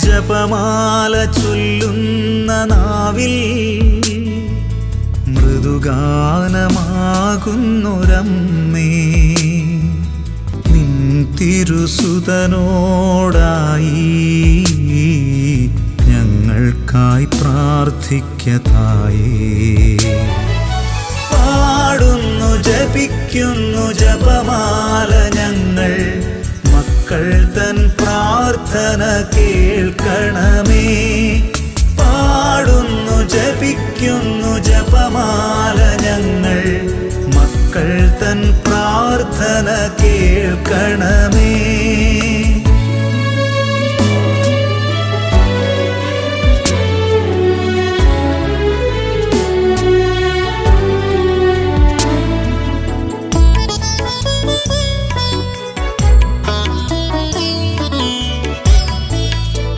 ജപമാല ചൊല്ലുന്ന നാവിൽ മൃദുഗാനമാകുന്നൊരമ്മേ, നിൻ തിരുസുതനോടായി ഞങ്ങൾക്കായി പ്രാർത്ഥിക്കതായേ. പാടുന്നു ജപിക്കുന്നു ജപമാല ഞങ്ങൾ, മക്കൾ തൻ പ്രാർത്ഥന കേൾക്കണമേ. പാടുന്നു ജപിക്കുന്നു ജപമാല ഞങ്ങൾ, മക്കൾ തൻ പ്രാർത്ഥന കേൾക്കണമേ.